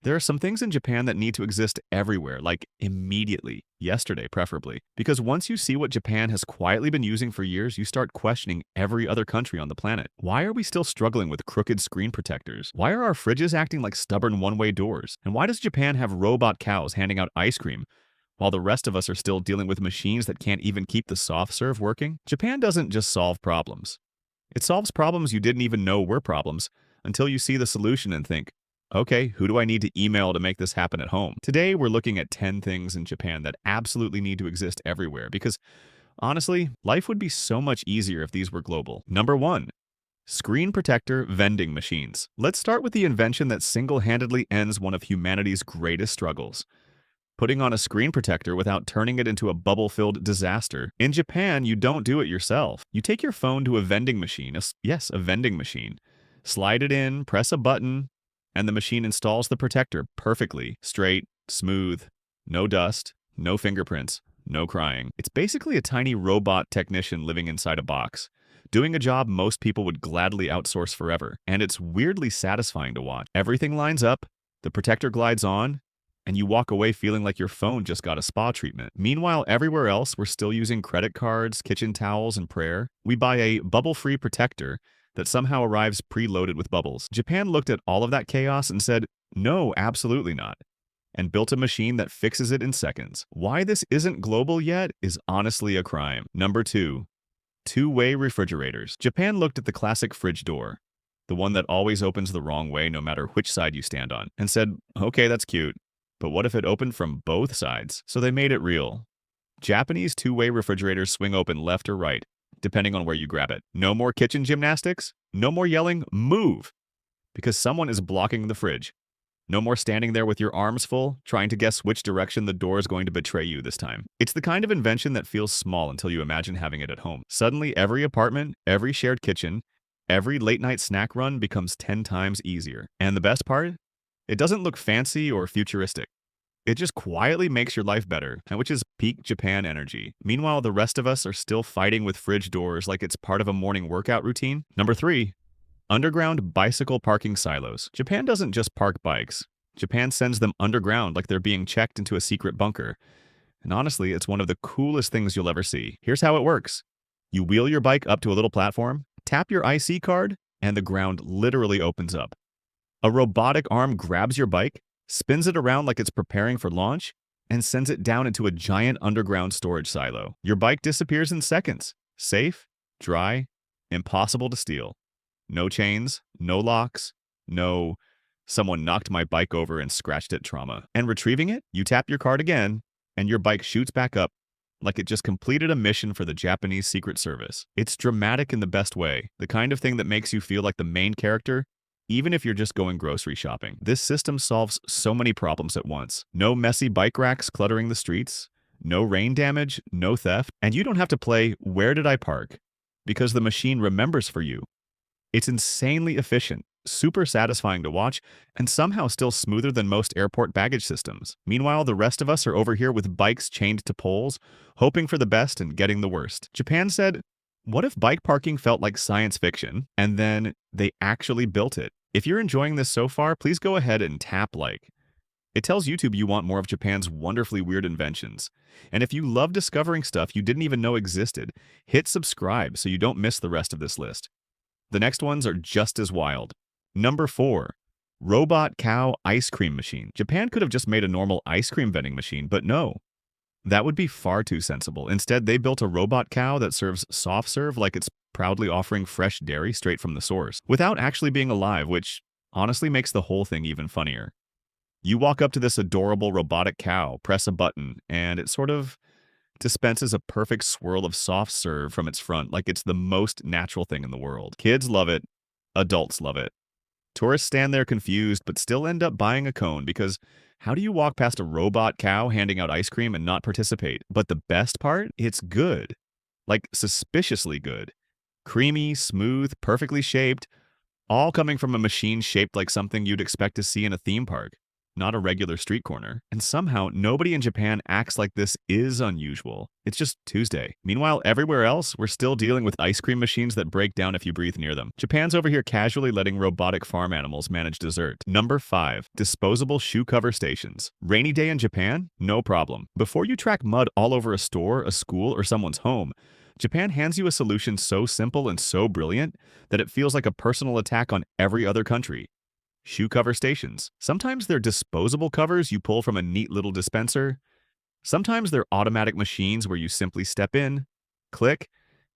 There are some things in Japan that need to exist everywhere, like immediately, yesterday preferably. Because once you see what Japan has quietly been using for years, you start questioning every other country on the planet. Why are we still struggling with crooked screen protectors? Why are our fridges acting like stubborn one-way doors? And why does Japan have robot cows handing out ice cream while the rest of us are still dealing with machines that can't even keep the soft serve working? Japan doesn't just solve problems. It solves problems you didn't even know were problems until you see the solution and think, okay, who do I need to email to make this happen at home? Today, we're looking at 10 things in Japan that absolutely need to exist everywhere because, honestly, life would be so much easier if these were global. Number 1. Screen protector vending machines. Let's start with the invention that single-handedly ends one of humanity's greatest struggles. Putting on a screen protector without turning it into a bubble-filled disaster. In Japan, you don't do it yourself. You take your phone to a vending machine, yes, a vending machine, slide it in, press a button, and the machine installs the protector perfectly, straight, smooth, no dust, no fingerprints, no crying. It's basically a tiny robot technician living inside a box, doing a job most people would gladly outsource forever. And it's weirdly satisfying to watch. Everything lines up, the protector glides on, and you walk away feeling like your phone just got a spa treatment. Meanwhile, everywhere else, we're still using credit cards, kitchen towels, and prayer. We buy a bubble-free protector that somehow arrives preloaded with bubbles. Japan looked at all of that chaos and said, no, absolutely not, and built a machine that fixes it in seconds. Why this isn't global yet is honestly a crime. Number 2. Two-way refrigerators. Japan looked at the classic fridge door, the one that always opens the wrong way no matter which side you stand on, and said, okay, that's cute, but what if it opened from both sides? So they made it real. Japanese two-way refrigerators swing open left or right, depending on where you grab it. No more kitchen gymnastics, no more yelling, move, because someone is blocking the fridge. No more standing there with your arms full, trying to guess which direction the door is going to betray you this time. It's the kind of invention that feels small until you imagine having it at home. Suddenly, every apartment, every shared kitchen, every late-night snack run becomes 10 times easier. And the best part? It doesn't look fancy or futuristic. It just quietly makes your life better, and which is peak Japan energy. Meanwhile, the rest of us are still fighting with fridge doors like it's part of a morning workout routine. Number 3. Underground bicycle parking silos. Japan doesn't just park bikes. Japan sends them underground like they're being checked into a secret bunker. And honestly, it's one of the coolest things you'll ever see. Here's how it works. You wheel your bike up to a little platform, tap your IC card, and the ground literally opens up. A robotic arm grabs your bike, spins it around like it's preparing for launch, and sends it down into a giant underground storage silo. Your bike disappears in seconds. Safe, dry, impossible to steal. No chains, no locks, no someone knocked my bike over and scratched it trauma. And retrieving it, you tap your card again, and your bike shoots back up like it just completed a mission for the Japanese Secret Service. It's dramatic in the best way, the kind of thing that makes you feel like the main character, even if you're just going grocery shopping. This system solves so many problems at once. No messy bike racks cluttering the streets, no rain damage, no theft, and you don't have to play "Where did I park?" because the machine remembers for you. It's insanely efficient, super satisfying to watch, and somehow still smoother than most airport baggage systems. Meanwhile, the rest of us are over here with bikes chained to poles, hoping for the best and getting the worst. Japan said, what if bike parking felt like science fiction? And then they actually built it. If you're enjoying this so far, please go ahead and tap like. It tells YouTube you want more of Japan's wonderfully weird inventions. And if you love discovering stuff you didn't even know existed, hit subscribe so you don't miss the rest of this list. The next ones are just as wild. Number 4. Robot cow ice cream machine. Japan could have just made a normal ice cream vending machine, but no. That would be far too sensible. Instead, they built a robot cow that serves soft serve like it's proudly offering fresh dairy straight from the source, without actually being alive, which honestly makes the whole thing even funnier. You walk up to this adorable robotic cow, press a button, and it sort of dispenses a perfect swirl of soft serve from its front like it's the most natural thing in the world. Kids love it. Adults love it. Tourists stand there confused but still end up buying a cone because how do you walk past a robot cow handing out ice cream and not participate? But the best part? It's good. Like suspiciously good. Creamy, smooth, perfectly shaped, all coming from a machine shaped like something you'd expect to see in a theme park. not a regular street corner. And somehow, nobody in Japan acts like this is unusual. It's just Tuesday. Meanwhile, everywhere else, we're still dealing with ice cream machines that break down if you breathe near them. Japan's over here casually letting robotic farm animals manage dessert. Number 5. Disposable shoe cover stations. Rainy day in Japan? No problem. Before you track mud all over a store, a school, or someone's home, Japan hands you a solution so simple and so brilliant that it feels like a personal attack on every other country. Shoe cover stations. Sometimes they're disposable covers you pull from a neat little dispenser. Sometimes they're automatic machines where you simply step in, click,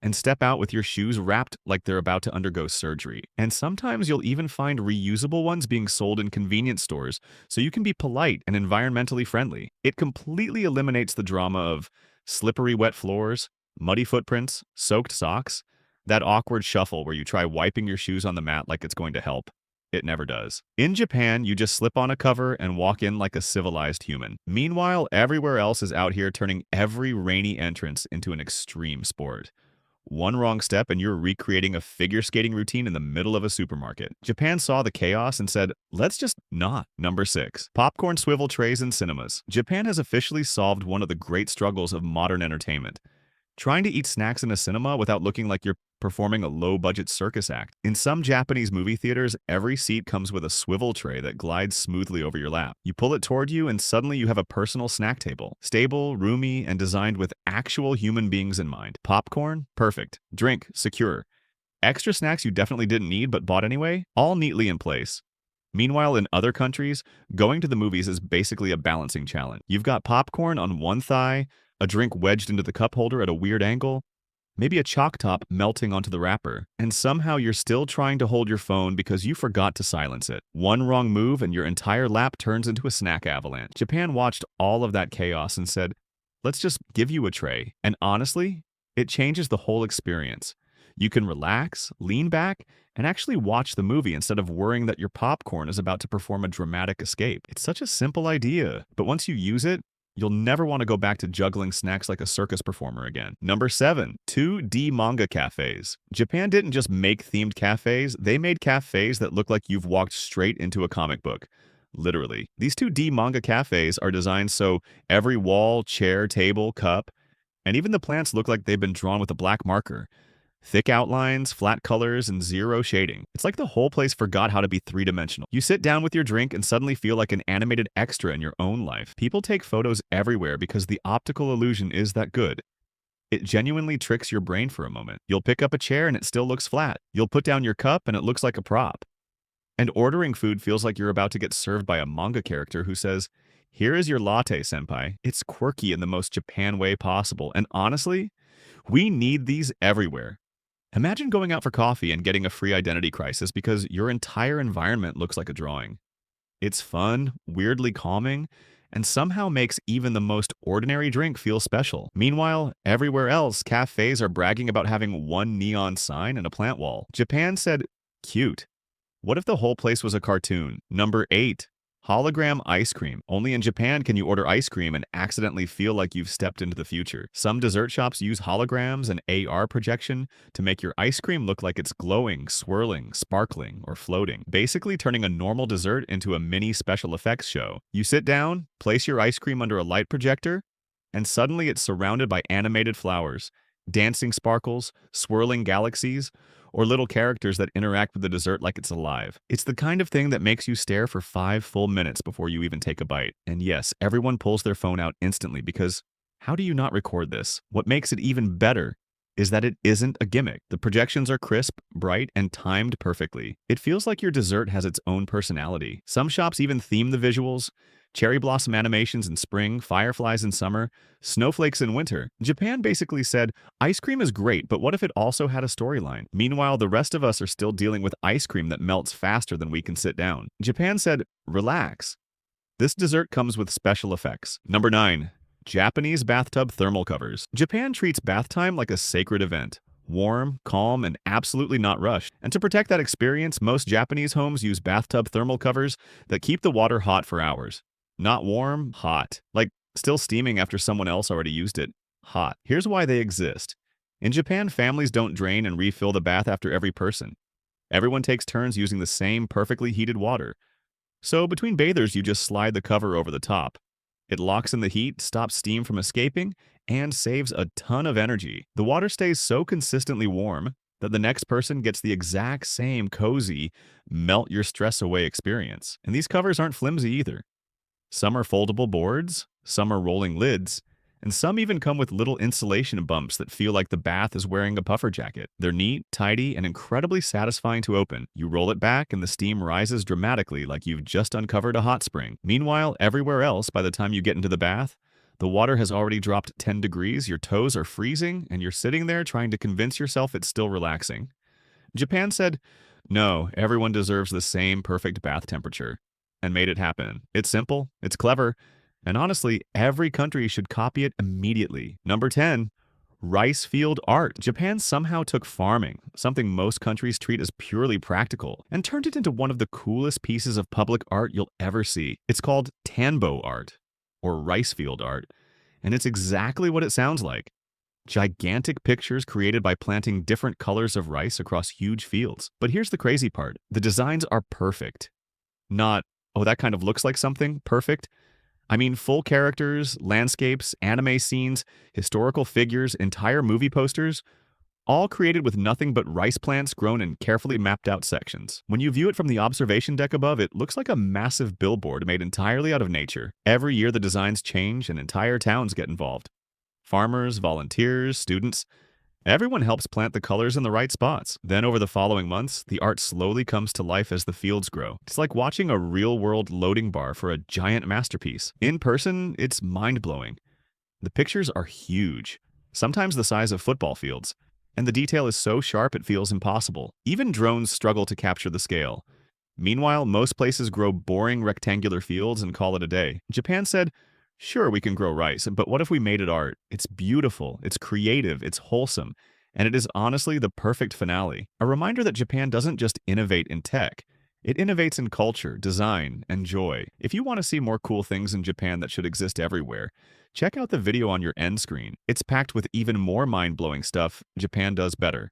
and step out with your shoes wrapped like they're about to undergo surgery. And sometimes you'll even find reusable ones being sold in convenience stores so you can be polite and environmentally friendly. It completely eliminates the drama of slippery wet floors, muddy footprints, soaked socks, that awkward shuffle where you try wiping your shoes on the mat like it's going to help. It never does. In Japan, you just slip on a cover and walk in like a civilized human. Meanwhile, everywhere else is out here turning every rainy entrance into an extreme sport. One wrong step and you're recreating a figure skating routine in the middle of a supermarket. Japan saw the chaos and said, let's just not. Number 6. Popcorn swivel trays in cinemas. Japan has officially solved one of the great struggles of modern entertainment: trying to eat snacks in a cinema without looking like you're performing a low-budget circus act. In some Japanese movie theaters, every seat comes with a swivel tray that glides smoothly over your lap. You pull it toward you, and suddenly you have a personal snack table. Stable, roomy, and designed with actual human beings in mind. Popcorn? Perfect. Drink? Secure. Extra snacks you definitely didn't need but bought anyway? All neatly in place. Meanwhile, in other countries, going to the movies is basically a balancing challenge. You've got popcorn on one thigh, a drink wedged into the cup holder at a weird angle, maybe a chalk top melting onto the wrapper, and somehow you're still trying to hold your phone because you forgot to silence it. One wrong move and your entire lap turns into a snack avalanche. Japan watched all of that chaos and said, let's just give you a tray. And honestly, it changes the whole experience. You can relax, lean back, and actually watch the movie instead of worrying that your popcorn is about to perform a dramatic escape. It's such a simple idea, but once you use it, you'll never want to go back to juggling snacks like a circus performer again. Number 7. 2D manga cafés. Japan didn't just make themed cafés, they made cafés that look like you've walked straight into a comic book. Literally. These 2D manga cafés are designed so every wall, chair, table, cup, and even the plants look like they've been drawn with a black marker. Thick outlines, flat colors, and zero shading. It's like the whole place forgot how to be three-dimensional. You sit down with your drink and suddenly feel like an animated extra in your own life. People take photos everywhere because the optical illusion is that good. It genuinely tricks your brain for a moment. You'll pick up a chair and it still looks flat. You'll put down your cup and it looks like a prop. And ordering food feels like you're about to get served by a manga character who says, "Here is your latte, senpai." It's quirky in the most Japan way possible. And honestly, we need these everywhere. Imagine going out for coffee and getting a free identity crisis because your entire environment looks like a drawing. It's fun, weirdly calming, and somehow makes even the most ordinary drink feel special. Meanwhile, everywhere else, cafes are bragging about having one neon sign and a plant wall. Japan said, cute. What if the whole place was a cartoon? Number 8. Hologram ice cream. Only in Japan can you order ice cream and accidentally feel like you've stepped into the future. Some dessert shops use holograms and AR projection to make your ice cream look like it's glowing, swirling, sparkling, or floating, basically turning a normal dessert into a mini special effects show. You sit down, place your ice cream under a light projector, and suddenly it's surrounded by animated flowers, dancing sparkles, swirling galaxies, or little characters that interact with the dessert like it's alive. It's the kind of thing that makes you stare for 5 full minutes before you even take a bite. And yes, everyone pulls their phone out instantly because how do you not record this? What makes it even better is that it isn't a gimmick. The projections are crisp, bright, and timed perfectly. It feels like your dessert has its own personality. Some shops even theme the visuals: cherry blossom animations in spring, fireflies in summer, snowflakes in winter. Japan basically said, ice cream is great, but what if it also had a storyline? Meanwhile, the rest of us are still dealing with ice cream that melts faster than we can sit down. Japan said, relax. This dessert comes with special effects. Number 9. Japanese bathtub thermal covers. Japan treats bath time like a sacred event. Warm, calm, and absolutely not rushed. And to protect that experience, most Japanese homes use bathtub thermal covers that keep the water hot for hours. Not warm, hot. Like still steaming after someone else already used it. Hot. Here's why they exist. In Japan, families don't drain and refill the bath after every person. Everyone takes turns using the same perfectly heated water. So between bathers, you just slide the cover over the top. It locks in the heat, stops steam from escaping, and saves a ton of energy. The water stays so consistently warm that the next person gets the exact same cozy, melt your stress away experience. And these covers aren't flimsy either. Some are foldable boards, some are rolling lids, and some even come with little insulation bumps that feel like the bath is wearing a puffer jacket. They're neat, tidy, and incredibly satisfying to open. You roll it back and the steam rises dramatically like you've just uncovered a hot spring. Meanwhile, everywhere else, by the time you get into the bath, the water has already dropped 10 degrees, your toes are freezing, and you're sitting there trying to convince yourself it's still relaxing. Japan said, no, everyone deserves the same perfect bath temperature, and made it happen. It's simple, it's clever, and honestly, every country should copy it immediately. Number 10, rice field art. Japan somehow took farming, something most countries treat as purely practical, and turned it into one of the coolest pieces of public art you'll ever see. It's called tanbo art, or rice field art, and it's exactly what it sounds like. Gigantic pictures created by planting different colors of rice across huge fields. But here's the crazy part. The designs are perfect. Not, oh, that kind of looks like something, perfect. I mean, full characters, landscapes, anime scenes, historical figures, entire movie posters, all created with nothing but rice plants grown in carefully mapped out sections. When you view it from the observation deck above, it looks like a massive billboard made entirely out of nature. Every year the designs change and entire towns get involved. Farmers, volunteers, students, everyone helps plant the colors in the right spots. Then over the following months, the art slowly comes to life as the fields grow. It's like watching a real-world loading bar for a giant masterpiece. In person, it's mind-blowing. The pictures are huge, sometimes the size of football fields, and the detail is so sharp it feels impossible. Even drones struggle to capture the scale. Meanwhile, most places grow boring rectangular fields and call it a day. Japan said, sure, we can grow rice, but what if we made it art? It's beautiful, it's creative, it's wholesome, and it is honestly the perfect finale. A reminder that Japan doesn't just innovate in tech, it innovates in culture, design, and joy. If you want to see more cool things in Japan that should exist everywhere, check out the video on your end screen. It's packed with even more mind-blowing stuff Japan does better.